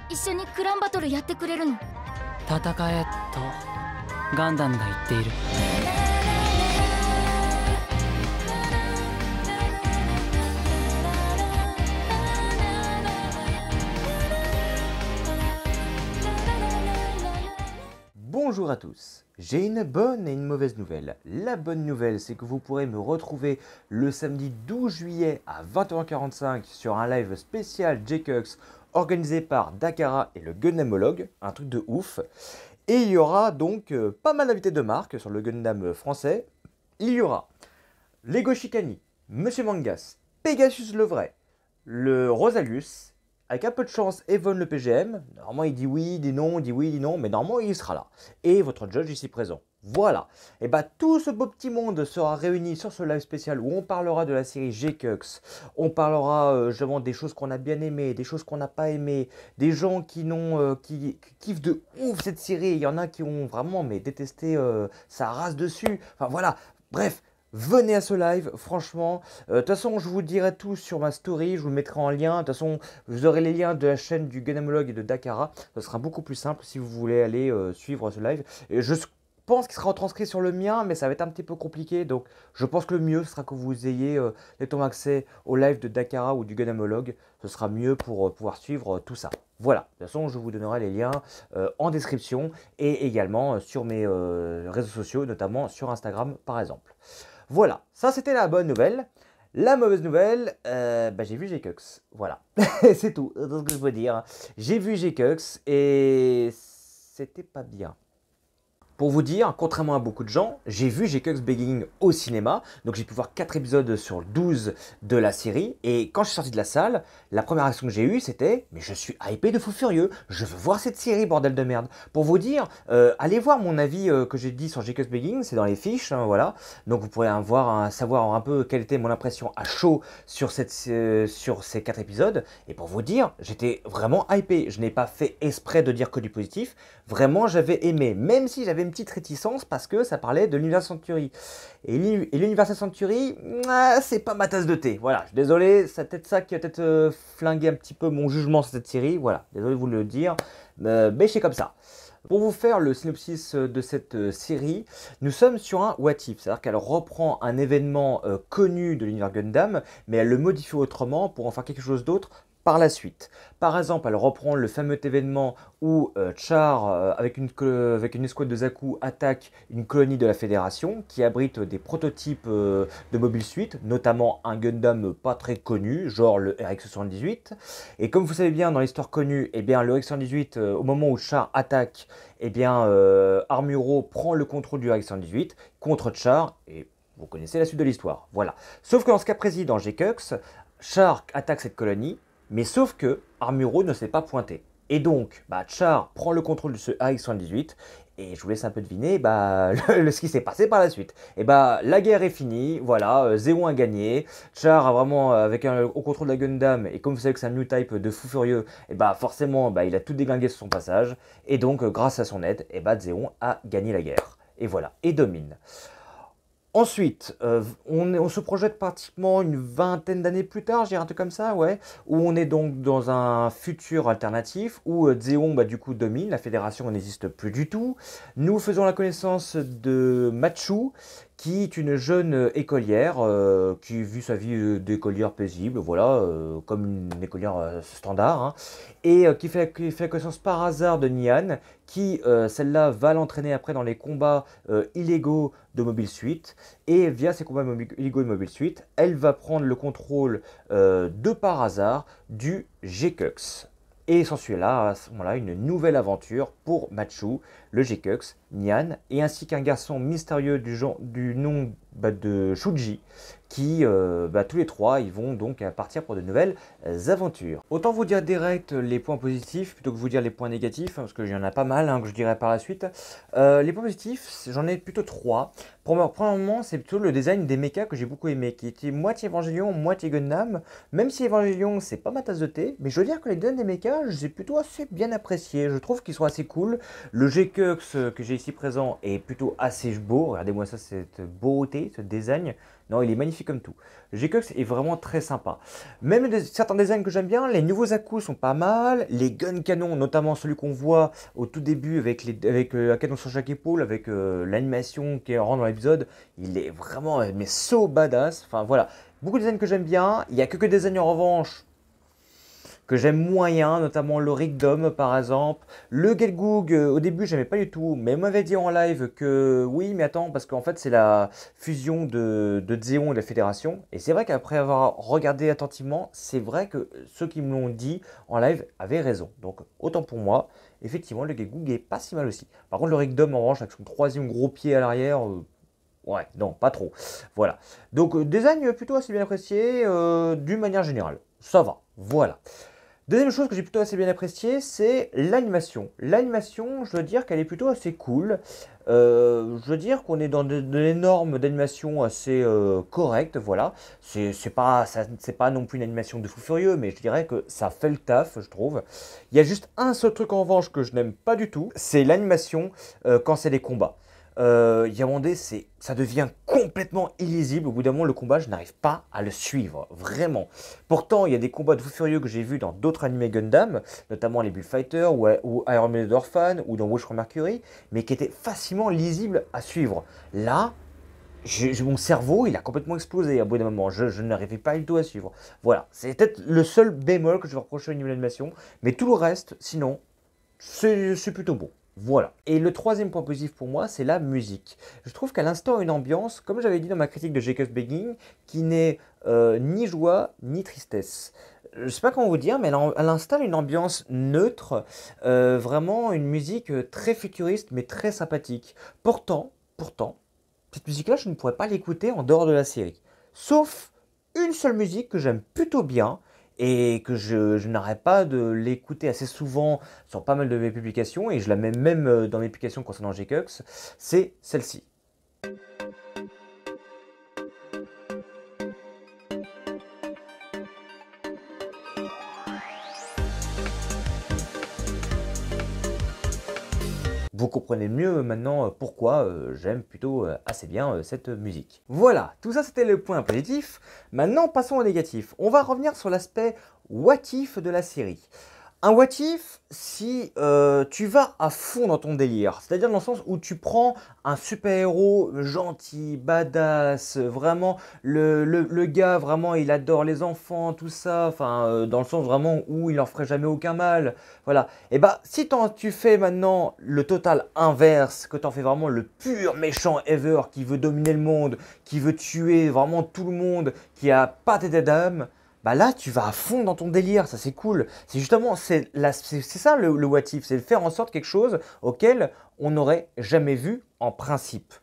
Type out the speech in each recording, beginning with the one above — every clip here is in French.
一緒にクランバトルやってくれるの？戦えとガンダムが言っている。Bonjour à tous, j'ai une bonne et une mauvaise nouvelle. La bonne nouvelle, c'est que vous pourrez me retrouver le samedi 12 juillet à 20h45 sur un live spécial J-Cux organisé par Dakara et le Gundamologue, un truc de ouf. Et il y aura donc pas mal d'invités de marque sur le Gundam français. Il y aura Lego Shikani, Monsieur Mangas, Pegasus le vrai, le Rosalius, avec un peu de chance, Evon le PGM. Normalement, il dit oui, il dit non, il dit oui, il dit non, mais normalement, il sera là. Et votre judge ici présent. Voilà. Et bah, tout ce beau petit monde sera réuni sur ce live spécial où on parlera de la série J-Cux. On parlera justement des choses qu'on a bien aimées, des choses qu'on n'a pas aimées, des gens qui kiffent de ouf cette série. Il y en a qui ont vraiment détesté sa race dessus. Enfin voilà. Bref. Venez à ce live, franchement. De toute façon, je vous dirai tout sur ma story, je vous le mettrai en lien. De toute façon, vous aurez les liens de la chaîne du Gundamologue et de Dakara. Ce sera beaucoup plus simple si vous voulez aller suivre ce live. Et je pense qu'il sera retranscrit sur le mien, mais ça va être un petit peu compliqué. Donc, je pense que le mieux sera que vous ayez directement accès au live de Dakara ou du Gundamologue. Ce sera mieux pour pouvoir suivre tout ça. Voilà, de toute façon, je vous donnerai les liens en description et également sur mes réseaux sociaux, notamment sur Instagram par exemple. Voilà, ça c'était la bonne nouvelle. La mauvaise nouvelle, j'ai vu J-Cux. Voilà, c'est tout, c'est ce que je peux dire. J'ai vu J-Cux et c'était pas bien. Pour vous dire, contrairement à beaucoup de gens, j'ai vu J-Cux Beginning au cinéma, donc j'ai pu voir 4 épisodes sur 12 de la série, et quand je suis sorti de la salle, la première réaction que j'ai eue c'était « Mais je suis hypé de fou furieux, je veux voir cette série, bordel de merde !» Pour vous dire, allez voir mon avis que j'ai dit sur J-Cux Beginning, c'est dans les fiches, hein, voilà, donc vous pourrez savoir un peu quelle était mon impression à chaud sur ces 4 épisodes, et pour vous dire, j'étais vraiment hypé, je n'ai pas fait exprès de dire que du positif, vraiment j'avais aimé, même si j'avais une petite réticence parce que ça parlait de l'Universal Century. Et l'Universal Century, c'est pas ma tasse de thé. Voilà, je suis désolé, c'est peut-être ça qui a peut-être flingué un petit peu mon jugement sur cette série. Voilà, désolé de vous le dire, mais c'est comme ça. Pour vous faire le synopsis de cette série, nous sommes sur un what if, c'est-à-dire qu'elle reprend un événement connu de l'univers Gundam, mais elle le modifie autrement pour en faire quelque chose d'autre par la suite. Par exemple, elle reprend le fameux événement où Char, avec une escouade de Zaku, attaque une colonie de la Fédération qui abrite des prototypes de Mobile Suit, notamment un Gundam pas très connu, genre le RX-78. Et comme vous savez bien, dans l'histoire connue, le RX-78, au moment où Char attaque, Armuro prend le contrôle du RX-78 contre Char, et vous connaissez la suite de l'histoire. Voilà. Sauf que dans ce cas précis, dans J-Cux, Char attaque cette colonie, mais sauf que Armuro ne s'est pas pointé. Et donc, Char prend le contrôle de ce AX-78, et je vous laisse un peu deviner ce qui s'est passé par la suite. Et la guerre est finie, voilà, Zéon a gagné, Char a vraiment, au contrôle de la Gundam, et comme vous savez que c'est un new type de fou furieux, forcément, il a tout déglingué sur son passage, et donc, grâce à son aide, Zéon a gagné la guerre. Et voilà, et domine. Ensuite, on se projette pratiquement une vingtaine d'années plus tard, je dirais un truc comme ça, ouais, où on est donc dans un futur alternatif, où Zéon, du coup, domine, la fédération n'existe plus du tout. Nous faisons la connaissance de Machu, qui est une jeune écolière, qui vit sa vie d'écolière paisible, voilà, comme une écolière standard, hein, et qui fait la connaissance par hasard de Nyan, qui, celle-là, va l'entraîner après dans les combats illégaux de Mobile Suit, et via ces combats illégaux de Mobile Suit, elle va prendre le contrôle de par hasard du J-Cux. Et s'ensuit là, à ce moment-là, une nouvelle aventure pour Machu, le J-Cux, Nyan, et ainsi qu'un garçon mystérieux du nom de Shuji, qui, tous les trois, ils vont donc partir pour de nouvelles aventures. Autant vous dire direct les points positifs, plutôt que vous dire les points négatifs, parce qu'il y en a pas mal, que je dirai par la suite. Les points positifs, j'en ai plutôt 3. Premièrement, c'est plutôt le design des mechas que j'ai beaucoup aimé, qui était moitié Evangelion, moitié Gundam. Même si Evangelion, c'est pas ma tasse de thé, mais je veux dire que les designs des mechas, je les ai plutôt assez bien appréciés. Je trouve qu'ils sont assez cool. Le J-Cux que j'ai ici présent est plutôt assez beau. Regardez-moi ça, cette beauté. beauté, ce design, non, il est magnifique comme tout. G-Cux est vraiment très sympa. Même certains designs que j'aime bien, les nouveaux à-coups sont pas mal, les gun canons, notamment celui qu'on voit au tout début avec, un canon sur chaque épaule, avec l'animation qui rentre dans l'épisode, il est vraiment mais so badass. Enfin voilà, beaucoup de designs que j'aime bien. Il y a quelques designs en revanche que j'aime moyen, notamment le Rigdom par exemple. Le Gelgoog, au début j'aimais pas du tout, mais on m'avait dit en live que oui, mais attends, parce qu'en fait c'est la fusion de Zeon et de la Fédération. Et c'est vrai qu'après avoir regardé attentivement, c'est vrai que ceux qui me l'ont dit en live avaient raison. Donc autant pour moi, effectivement le Gelgoog est pas si mal aussi. Par contre le Rigdom en revanche avec son troisième gros pied à l'arrière, ouais, non, pas trop. Voilà. Donc design plutôt assez bien apprécié d'une manière générale. Ça va, voilà. Deuxième chose que j'ai plutôt assez bien apprécié, c'est l'animation. L'animation, je dois dire qu'elle est plutôt assez cool. Je veux dire qu'on est dans des normes d'animation assez correctes, voilà. C'est pas non plus une animation de fou furieux, mais je dirais que ça fait le taf, je trouve. Il y a juste un seul truc en revanche que je n'aime pas du tout, c'est l'animation quand c'est des combats. Yamandé, ça devient complètement illisible. Au bout d'un moment, le combat, je n'arrive pas à le suivre, vraiment. Pourtant, il y a des combats de fou furieux que j'ai vus dans d'autres animés Gundam, notamment les Bullfighter ou Iron Man Orphan ou dans Watch from Mercury, mais qui étaient facilement lisibles à suivre. Là, mon cerveau, il a complètement explosé à bout d'un moment. Je n'arrivais pas du tout à suivre. Voilà, c'est peut-être le seul bémol que je vais reprocher au niveau de l'animation, mais tout le reste, sinon, c'est plutôt bon. Voilà. Et le troisième point positif pour moi, c'est la musique. Je trouve qu'elle instaure une ambiance, comme j'avais dit dans ma critique de G-Cux Begging, qui n'est ni joie ni tristesse. Je ne sais pas comment vous dire, mais elle installe une ambiance neutre, vraiment une musique très futuriste, mais très sympathique. Pourtant, cette musique-là, je ne pourrais pas l'écouter en dehors de la série. Sauf une seule musique que j'aime plutôt bien, et que je n'arrête pas de l'écouter assez souvent sur pas mal de mes publications, et je la mets même dans mes publications concernant G-Cux, c'est celle-ci. Vous comprenez mieux maintenant pourquoi j'aime plutôt assez bien cette musique. Voilà, tout ça c'était le point positif. Maintenant passons au négatif. On va revenir sur l'aspect what if de la série. Un what if si tu vas à fond dans ton délire, c'est-à-dire dans le sens où tu prends un super-héros gentil, badass, vraiment le gars vraiment il adore les enfants, tout ça, enfin dans le sens vraiment où il leur ferait jamais aucun mal, voilà. Et bah si tu fais maintenant le total inverse, que tu en fais vraiment le pur méchant ever qui veut dominer le monde, qui veut tuer vraiment tout le monde, qui a pas d'état d'âme, bah là tu vas à fond dans ton délire, ça c'est cool. C'est justement, c'est ça le what if, c'est de faire en sorte quelque chose auquel on n'aurait jamais vu en principe.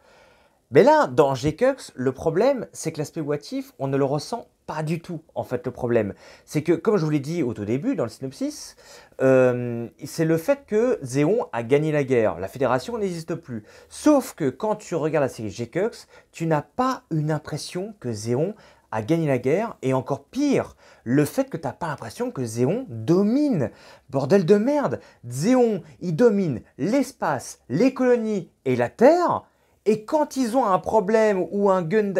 Mais là, dans G-Cux, le problème, c'est que l'aspect what if, on ne le ressent pas du tout, en fait, le problème. C'est que, comme je vous l'ai dit au tout début, dans le synopsis, c'est le fait que Zeon a gagné la guerre. La Fédération n'existe plus. Sauf que quand tu regardes la série G-Cux, tu n'as pas une impression que Zeon a gagné la guerre, et encore pire, le fait que tu n'as pas l'impression que Zeon domine. Bordel de merde, Zeon, il domine l'espace, les colonies et la Terre, et quand ils ont un problème ou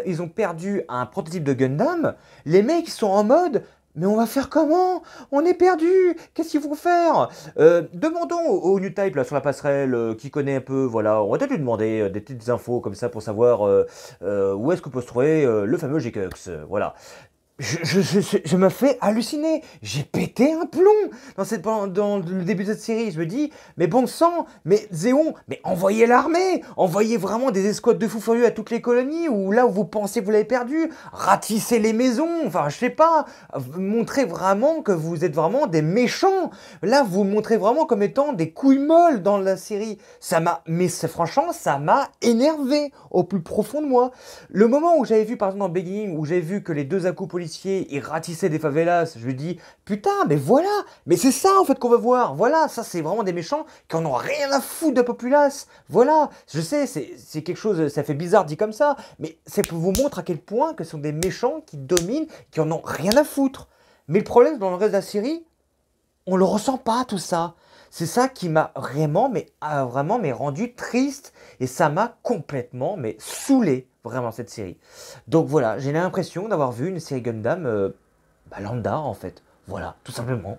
ils ont perdu un prototype de Gundam, les mecs sont en mode « Mais on va faire comment? On est perdu. Qu'est-ce qu'il faut faire ?» Demandons au New Type là, sur la passerelle qui connaît un peu, voilà, on va peut-être lui demander des petites infos comme ça pour savoir où est-ce qu'on peut se trouver le fameux G-Cux, voilà. Je me fais halluciner, j'ai pété un plomb dans le début de cette série. Je me dis, mais bon sang, mais Zeon, mais envoyez l'armée, envoyez vraiment des escouades de fous furieux à toutes les colonies, ou là où vous pensez que vous l'avez perdu, ratissez les maisons, enfin je sais pas, montrez vraiment que vous êtes vraiment des méchants. Là vous montrez vraiment comme étant des couilles molles dans la série. Franchement, ça m'a énervé au plus profond de moi. Le moment où j'avais vu par exemple dans Beginning, où j'avais vu que les deux à-coups policiers ils ratissaient des favelas, je lui dis putain mais voilà, mais c'est ça en fait qu'on veut voir, voilà, ça c'est vraiment des méchants qui en ont rien à foutre de la populace, voilà, je sais c'est quelque chose, ça fait bizarre dit comme ça, mais ça vous montre à quel point que ce sont des méchants qui dominent, qui en ont rien à foutre. Mais le problème dans le reste de la série, on le ressent pas tout ça. C'est ça qui m'a vraiment rendu triste, et ça m'a complètement saoulé. vraiment cette série. Donc voilà, j'ai l'impression d'avoir vu une série Gundam lambda en fait. Voilà, tout simplement.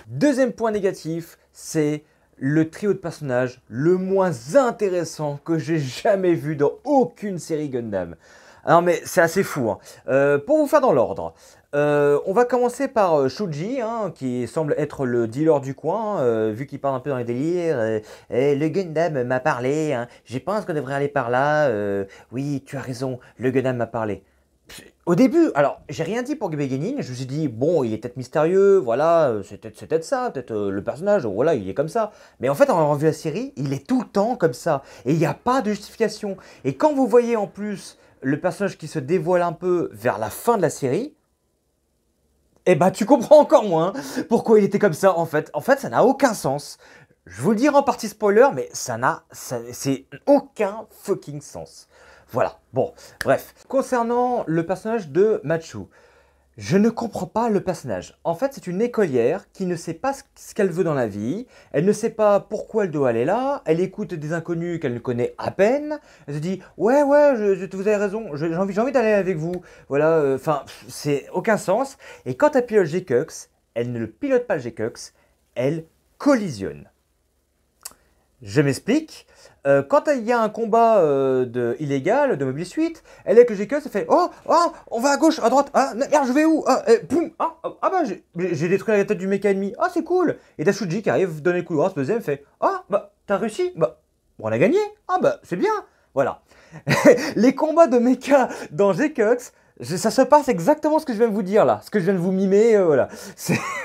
Deuxième point négatif, c'est le trio de personnages le moins intéressant que j'ai jamais vu dans aucune série Gundam. Alors mais c'est assez fou, hein. Pour vous faire dans l'ordre, on va commencer par Shuji, hein, qui semble être le dealer du coin, vu qu'il parle un peu dans les délires. Le Gundam m'a parlé, hein, je pense qu'on devrait aller par là. Oui, tu as raison, le Gundam m'a parlé. Au début, alors j'ai rien dit pour Beginning, je me suis dit bon, il est peut-être mystérieux, voilà, c'est peut-être ça, peut-être le personnage, voilà, il est comme ça. Mais en fait, en ayant vu la série, il est tout le temps comme ça, et il n'y a pas de justification. Et quand vous voyez en plus le personnage qui se dévoile un peu vers la fin de la série, eh ben tu comprends encore moins pourquoi il était comme ça en fait. En fait, ça n'a aucun sens. Je vous le dis en partie spoiler, mais c'est aucun fucking sens. Voilà, bon, bref. Concernant le personnage de Machu, je ne comprends pas le personnage. En fait, c'est une écolière qui ne sait pas ce qu'elle veut dans la vie. Elle ne sait pas pourquoi elle doit aller là. Elle écoute des inconnus qu'elle ne connaît à peine. Elle se dit ouais, vous avez raison. J'ai envie d'aller avec vous. Voilà. Enfin, c'est aucun sens. Et quand elle pilote G-Cux, elle ne le pilote pas le G-Cux. Elle collisionne. Je m'explique. Quand il y a un combat illégal de Mobile Suit, elle est avec le G-Cux, elle fait oh, on va à gauche, à droite, ah merde, je vais où poum, bah j'ai détruit la tête du méca ennemi, ah c'est cool. Et t'as Shuji qui arrive, donner le coup de grâce, deuxième, fait ah bah t'as réussi, bah on a gagné, ah bah c'est bien, voilà. Les combats de mecha dans G-Cux, ça se passe exactement ce que je viens de vous dire là, ce que je viens de vous mimer, voilà.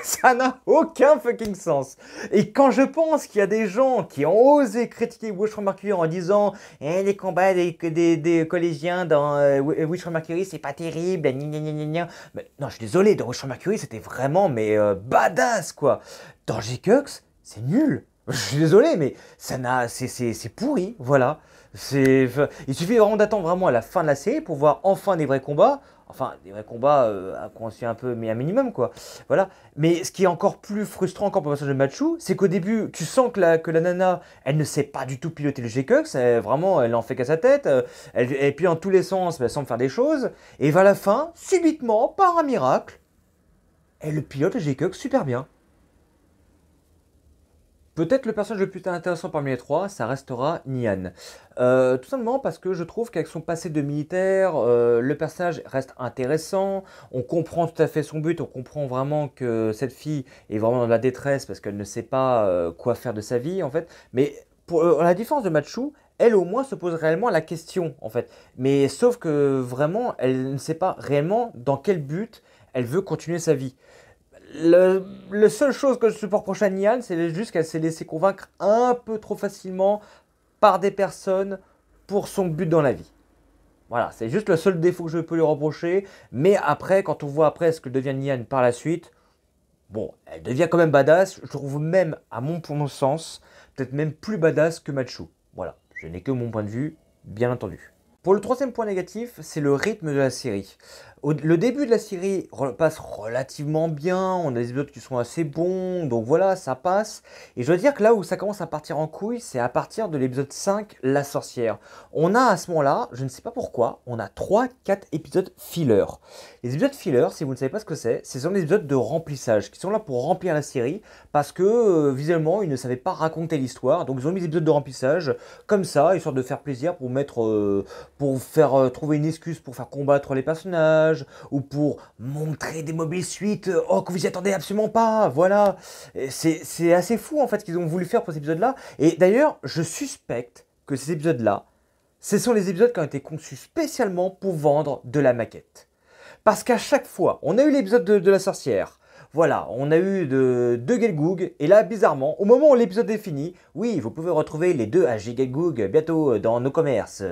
Ça n'a aucun fucking sens. Et quand je pense qu'il y a des gens qui ont osé critiquer Wish from Mercury en disant les combats des collégiens dans Wish from Mercury c'est pas terrible, mais non, je suis désolé, dans Wish from Mercury c'était vraiment badass quoi. Dans G-Cux, c'est nul. Je suis désolé, mais c'est pourri, voilà. Il suffit vraiment d'attendre vraiment à la fin de la série pour voir enfin des vrais combats. Enfin, des vrais combats qu'on suit un peu, mais un minimum, quoi. Voilà. Mais ce qui est encore plus frustrant encore pour le personnage de Machu, c'est qu'au début, tu sens que la nana, elle ne sait pas du tout piloter le G-Cux. Vraiment, elle en fait qu'à sa tête. Elle plie dans tous les sens, elle semble faire des choses. Et vers la fin, subitement, par un miracle, elle pilote le G-Cux super bien. Peut-être le personnage le plus intéressant parmi les trois, ça restera Nyan. Tout simplement parce que je trouve qu'avec son passé de militaire, le personnage reste intéressant. On comprend tout à fait son but, on comprend vraiment que cette fille est vraiment dans la détresse parce qu'elle ne sait pas quoi faire de sa vie en fait. Mais pour la différence de Machu, elle au moins se pose réellement la question en fait. Mais sauf que vraiment, elle ne sait pas réellement dans quel but elle veut continuer sa vie. La seule chose que je supporte pour Nian, c'est juste qu'elle s'est laissée convaincre un peu trop facilement par des personnes pour son but dans la vie. Voilà, c'est juste le seul défaut que je peux lui reprocher. Mais après, quand on voit après ce que devient Nian par la suite, bon, elle devient quand même badass. Je trouve même, à mon sens, peut-être même plus badass que Machu. Voilà, je n'ai que mon point de vue, bien entendu. Pour le troisième point négatif, c'est le rythme de la série. Le début de la série passe relativement bien, on a des épisodes qui sont assez bons, donc voilà, ça passe. Et je dois dire que là où ça commence à partir en couille, c'est à partir de l'épisode 5, La Sorcière. On a à ce moment-là, je ne sais pas pourquoi, on a 3-4 épisodes filler. Les épisodes filler, si vous ne savez pas ce que c'est, ce sont des épisodes de remplissage, qui sont là pour remplir la série, parce que visuellement, ils ne savaient pas raconter l'histoire, donc ils ont mis des épisodes de remplissage, comme ça, histoire de faire plaisir, pour faire trouver une excuse pour faire combattre les personnages, ou pour montrer des Mobile Suit que vous y attendez absolument pas, voilà. C'est assez fou en fait ce qu'ils ont voulu faire pour ces épisodes-là. Et d'ailleurs, je suspecte que ces épisodes-là, ce sont les épisodes qui ont été conçus spécialement pour vendre de la maquette. Parce qu'à chaque fois, on a eu l'épisode de la sorcière. Voilà, on a eu de Gelgoog, et là, bizarrement, au moment où l'épisode est fini, oui, vous pouvez retrouver les deux AG Gelgoog bientôt dans nos commerces.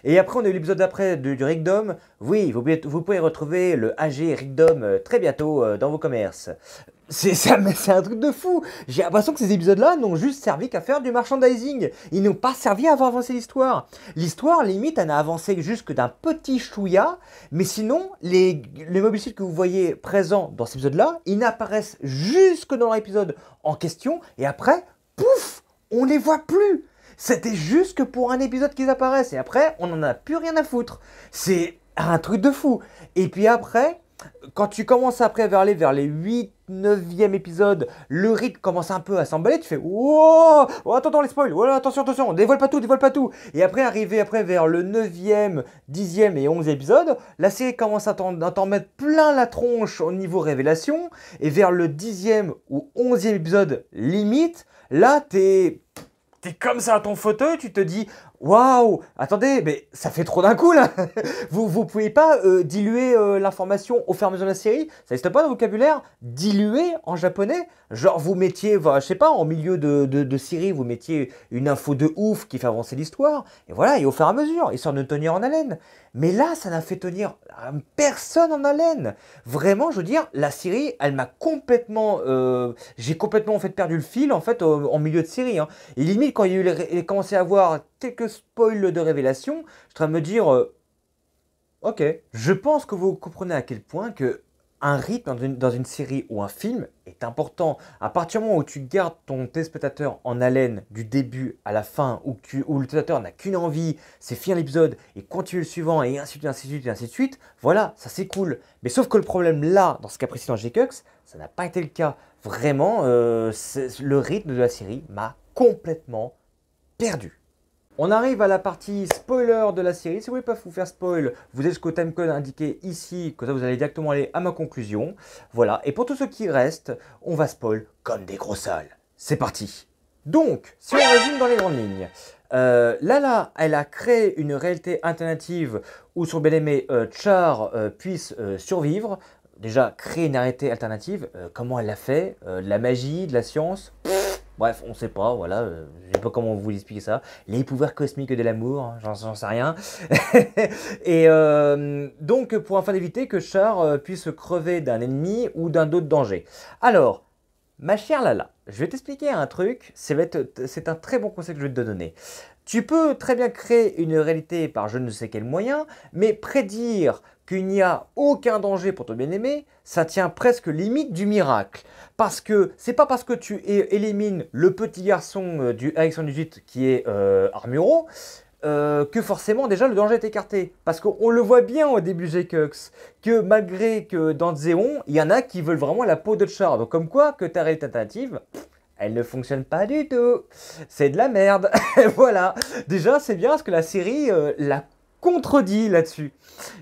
Et après, on a eu l'épisode d'après du Rigdom, oui, vous pouvez retrouver le AG Rigdom très bientôt dans vos commerces. C'est un truc de fou. J'ai l'impression que ces épisodes-là n'ont juste servi qu'à faire du merchandising. Ils n'ont pas servi à avoir avancé l'histoire. L'histoire, limite, elle n'a avancé jusque d'un petit chouïa. Mais sinon, les Mobile Suit que vous voyez présents dans cet épisode-là, ils n'apparaissent jusque dans l'épisode en question. Et après, pouf, on les voit plus. C'était juste que pour un épisode qu'ils apparaissent. Et après, on n'en a plus rien à foutre. C'est un truc de fou. Et puis après, quand tu commences après vers les 8, 9e épisodes, le rythme commence un peu à s'emballer, tu fais wow, oh, attends les spoils, voilà, attention, dévoile pas tout. Et après, arrivé vers le 9e, 10e et 11e épisode, la série commence à t'en mettre plein la tronche au niveau révélation. Et vers le 10e ou 11e épisode limite, là, t'es comme ça à ton fauteuil, tu te dis waouh, attendez, mais ça fait trop d'un coup là. Vous pouvez pas diluer l'information au fur et à mesure de la série. Ça n'existe pas dans le vocabulaire. Diluer en japonais. Genre vous mettiez, je sais pas, en milieu de série, vous mettiez une info de ouf qui fait avancer l'histoire. Et voilà, et au fur et à mesure, histoire de tenir en haleine. Mais là, ça n'a fait tenir personne en haleine. Vraiment, je veux dire, la série, elle m'a complètement... j'ai complètement en fait perdu le fil en fait en milieu de série. Hein. Et limite, quand il a commencé à avoir quelques spoils de révélation, je suis en train de me dire... ok. Je pense que vous comprenez à quel point que un rythme dans une série ou un film est important. À partir du moment où tu gardes ton téléspectateur en haleine du début à la fin, où le téléspectateur n'a qu'une envie, c'est finir l'épisode et continuer le suivant et ainsi de suite, voilà, ça c'est cool. Mais sauf que le problème là, dans ce cas précis dans J-Cux, ça n'a pas été le cas. Vraiment, le rythme de la série m'a complètement perdu. On arrive à la partie spoiler de la série. Si vous ne voulez pas vous faire spoil, vous êtes jusqu'au timecode indiqué ici, comme ça vous allez directement aller à ma conclusion. Voilà, et pour tous ceux qui restent, on va spoil comme des gros sales. C'est parti. Donc, si on résume dans les grandes lignes, Lala, elle a créé une réalité alternative où son bien-aimé Char puisse survivre. Déjà, créer une réalité alternative, comment elle l'a fait? De la magie, de la science? Bref, on sait pas, voilà, je sais pas comment vous expliquer ça. Les pouvoirs cosmiques de l'amour, hein, j'en sais rien. Et donc, pour afin d'éviter que Char puisse crever d'un ennemi ou d'un autre danger. Alors, ma chère Lala, je vais t'expliquer un truc, c'est un très bon conseil que je vais te donner. Tu peux très bien créer une réalité par je ne sais quel moyen, mais prédire qu'il n'y a aucun danger pour ton bien-aimé, ça tient presque limite du miracle. Parce que c'est pas parce que tu élimines le petit garçon du AX-118 qui est Armuro, que forcément déjà le danger est écarté. Parce qu'on le voit bien au début J-Cux, que malgré que dans Zéon, il y en a qui veulent vraiment la peau de Char. Donc comme quoi que ta réalité alternative, elle ne fonctionne pas du tout. C'est de la merde. Voilà. Déjà, c'est bien parce que la série l'a contredit là-dessus.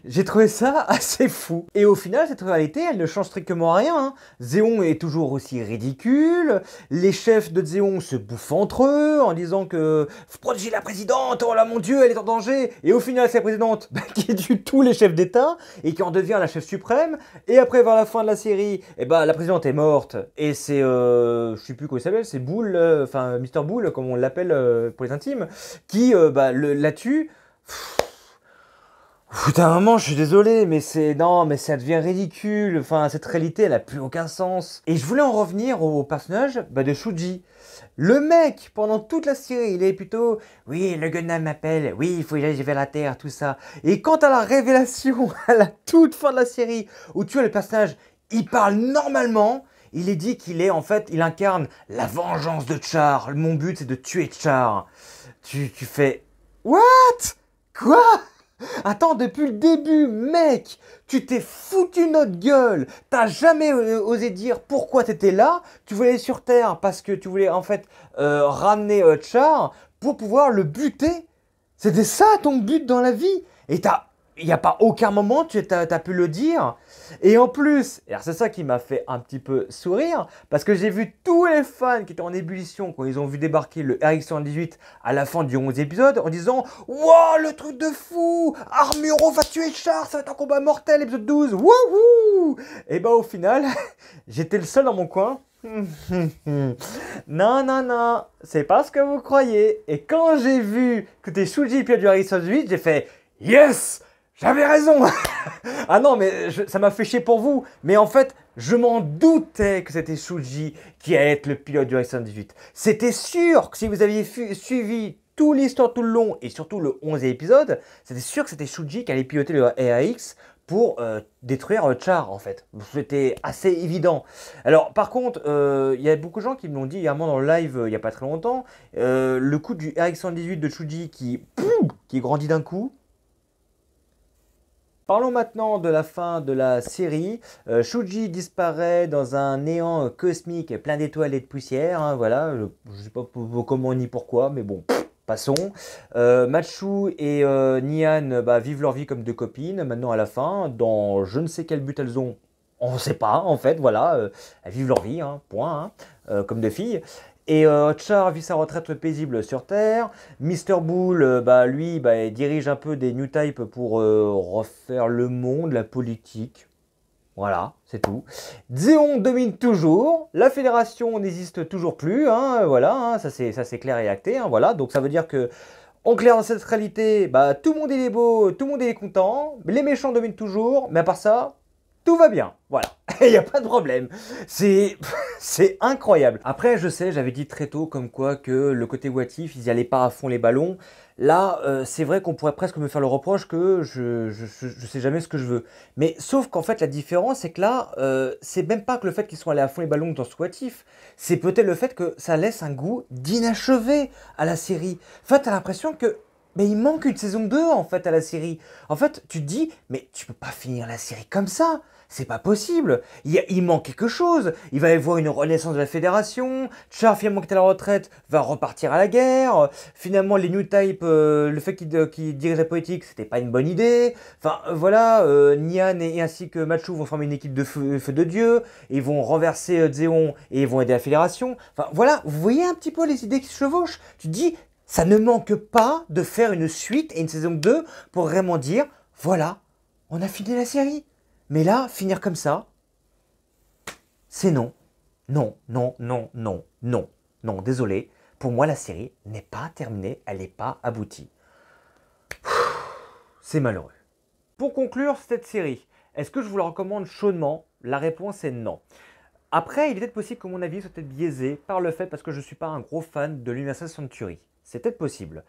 J'ai trouvé ça assez fou. Et au final, cette réalité, elle ne change strictement rien. Hein. Zéon est toujours aussi ridicule. Les chefs de Zéon se bouffent entre eux en disant que faut protéger la présidente, oh là mon dieu, elle est en danger. Et au final, c'est la présidente qui tue tous les chefs d'État et qui en devient la chef suprême. Et après, vers la fin de la série, eh ben, la présidente est morte. Et c'est, je sais plus comment il s'appelle, c'est Bull, enfin Mr. Bull, comme on l'appelle pour les intimes, qui la tue. Putain, maman, je suis désolé, mais non, mais ça devient ridicule. Enfin, cette réalité, elle a plus aucun sens. Et je voulais en revenir au personnage de Shuji. Le mec, pendant toute la série, il est plutôt oui, le Gundam m'appelle, oui, il faut y aller vers la Terre, tout ça. Et quant à la révélation, à la toute fin de la série, où tu vois le personnage, il parle normalement. Il est dit qu'il est, en fait, il incarne la vengeance de Char. Mon but, c'est de tuer Char. Tu fais what? Quoi? Attends, depuis le début, mec, tu t'es foutu notre gueule. T'as jamais osé dire pourquoi t'étais là. Tu voulais aller sur Terre parce que tu voulais en fait ramener Char pour pouvoir le buter. C'était ça ton but dans la vie. Et il n'y a pas aucun moment tu as pu le dire. Et en plus, alors c'est ça qui m'a fait un petit peu sourire, parce que j'ai vu tous les fans qui étaient en ébullition quand ils ont vu débarquer le RX-118 à la fin du 11e épisode en disant « Wow, le truc de fou! Armuro va tuer Char, ça va être un combat mortel, épisode 12! Wouhou !» Et bah au final, j'étais le seul dans mon coin. Non, c'est pas ce que vous croyez. Et quand j'ai vu que t'es Shuji pilote du RX-118, j'ai fait « Yes !» J'avais raison. Ah non, mais ça m'a fait chier pour vous. Mais en fait, je m'en doutais que c'était Shuji qui allait être le pilote du RX-118. C'était sûr que si vous aviez suivi toute l'histoire tout le long et surtout le 11e épisode, c'était sûr que c'était Shuji qui allait piloter le RX pour détruire Char en fait. C'était assez évident. Alors par contre, il y a beaucoup de gens qui me l'ont dit également dans le live il n'y a pas très longtemps, le coup du RX-118 de Shuji qui grandit d'un coup. Parlons maintenant de la fin de la série. Shuji disparaît dans un néant cosmique plein d'étoiles et de poussière. Hein, voilà, je ne sais pas comment ni pourquoi, mais bon, passons. Machu et Nian vivent leur vie comme deux copines. Maintenant, à la fin, dans je ne sais quel but elles ont, on ne sait pas en fait. Voilà, elles vivent leur vie, hein, point, hein, comme deux filles. Et Char vit sa retraite paisible sur Terre. Mr. Bull, lui, il dirige un peu des New Type pour refaire le monde, la politique. Voilà, c'est tout. Zeon domine toujours. La fédération n'existe toujours plus. Hein, voilà, hein, ça c'est clair et acté. Hein, voilà, donc ça veut dire que, en clair, dans cette réalité, tout le monde est beau, tout le monde est content. Les méchants dominent toujours. Mais à part ça, tout va bien, voilà, il n'y a pas de problème, c'est incroyable. Après, je sais, j'avais dit très tôt comme quoi que le côté what if, ils n'y allaient pas à fond les ballons. Là, c'est vrai qu'on pourrait presque me faire le reproche que je sais jamais ce que je veux. Mais sauf qu'en fait, la différence, c'est que là, c'est même pas que le fait qu'ils soient allés à fond les ballons dans ce what if, c'est peut-être le fait que ça laisse un goût d'inachevé à la série. En fait, t'as l'impression que il manque une saison 2 en fait à la série. En fait, tu te dis, mais tu peux pas finir la série comme ça. C'est pas possible. Il manque quelque chose. Il va y avoir une renaissance de la fédération. Char, finalement, qui est à la retraite, va repartir à la guerre. Finalement, les New Type, le fait qu'il dirige la politique, c'était pas une bonne idée. Enfin, voilà, Nian et ainsi que Machu vont former une équipe de feu de Dieu. Ils vont renverser Zeon et ils vont aider la fédération. Enfin, voilà, vous voyez un petit peu les idées qui se chevauchent. Tu te dis, ça ne manque pas de faire une suite et une saison 2 pour vraiment dire, voilà, on a fini la série. Mais là, finir comme ça, c'est non. Non, non, non, non, non. Non, désolé. Pour moi, la série n'est pas terminée, elle n'est pas aboutie. C'est malheureux. Pour conclure cette série, est-ce que je vous la recommande chaudement? La réponse est non. Après, il est peut-être possible que mon avis soit peut-être biaisé par le fait parce que je ne suis pas un gros fan de l'Universal Century. C'est peut-être possible.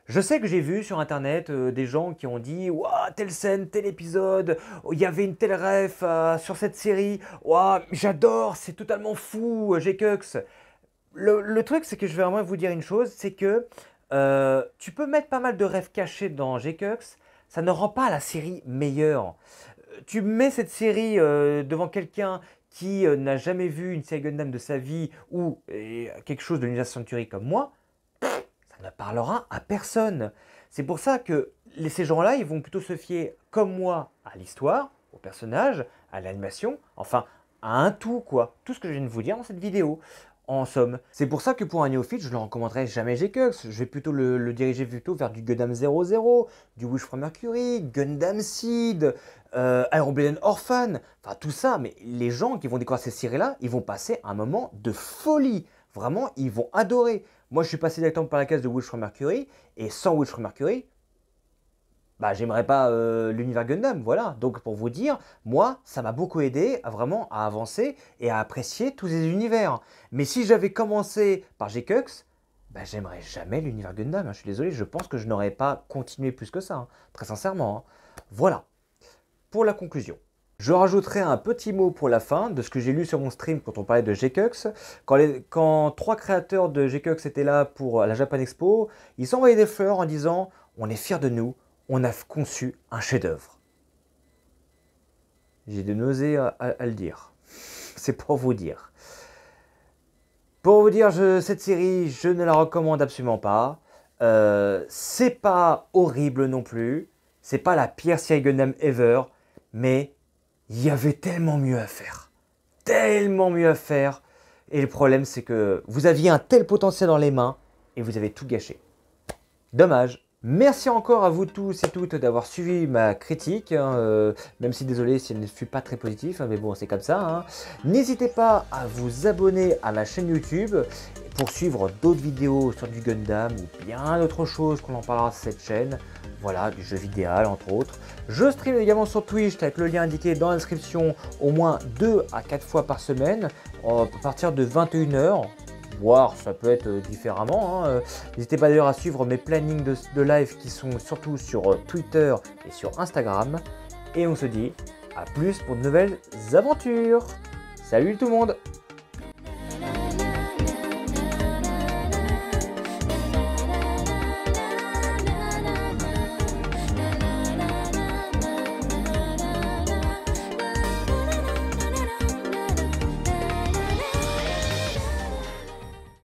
Je sais que j'ai vu sur internet des gens qui ont dit « Ouah, telle scène, tel épisode, il y avait une telle ref sur cette série, ouah, j'adore, c'est totalement fou, G-Cux ». Le truc, c'est que je vais vraiment vous dire une chose, c'est que tu peux mettre pas mal de refs cachés dans G-Cux, ça ne rend pas la série meilleure. Tu mets cette série devant quelqu'un qui n'a jamais vu une série Gundam de sa vie ou quelque chose de l'Universal Century comme moi, ça ne parlera à personne. C'est pour ça que ces gens-là, ils vont plutôt se fier, comme moi, à l'histoire, au personnage, à l'animation, enfin, à un tout, quoi. Tout ce que je viens de vous dire dans cette vidéo, en somme. C'est pour ça que pour un néophyte, je ne le recommanderais jamais G-Cux. Je vais plutôt le diriger plutôt vers du Gundam 00, du Wish from Mercury, Gundam Seed, Iron Blade Orphan, enfin tout ça. Mais les gens qui vont découvrir ces séries-là, ils vont passer un moment de folie. Vraiment, ils vont adorer. Moi, je suis passé directement par la case de Wish from Mercury, et sans Wish from Mercury, j'aimerais pas l'univers Gundam, voilà. Donc pour vous dire, moi, ça m'a beaucoup aidé à vraiment à avancer et à apprécier tous ces univers. Mais si j'avais commencé par G-Cux, j'aimerais jamais l'univers Gundam. Hein. Je suis désolé, je pense que je n'aurais pas continué plus que ça, hein. Très sincèrement. Hein. Voilà, pour la conclusion. Je rajouterai un petit mot pour la fin de ce que j'ai lu sur mon stream quand on parlait de G-Cux. Quand 3 créateurs de G-Cux étaient là pour la Japan Expo, ils s'envoyaient des fleurs en disant « On est fiers de nous, on a conçu un chef-d'œuvre. » J'ai des nausées à le dire. C'est pour vous dire. Pour vous dire, cette série, je ne la recommande absolument pas. C'est pas horrible non plus. C'est pas la pire série Gundam ever. Mais il y avait tellement mieux à faire. Tellement mieux à faire. Et le problème, c'est que vous aviez un tel potentiel dans les mains et vous avez tout gâché. Dommage. Merci encore à vous tous et toutes d'avoir suivi ma critique, hein, même si désolé si elle ne fut pas très positive, hein, mais bon c'est comme ça. Hein. N'hésitez pas à vous abonner à ma chaîne YouTube pour suivre d'autres vidéos sur du Gundam ou bien d'autres choses qu'on en parlera sur cette chaîne. Voilà, du jeu vidéo entre autres. Je stream également sur Twitch avec le lien indiqué dans la description au moins 2 à 4 fois par semaine à partir de 21 h. Voire ça peut être différemment. Hein. N'hésitez pas d'ailleurs à suivre mes plannings de live qui sont surtout sur Twitter et sur Instagram. Et on se dit à plus pour de nouvelles aventures. Salut tout le monde!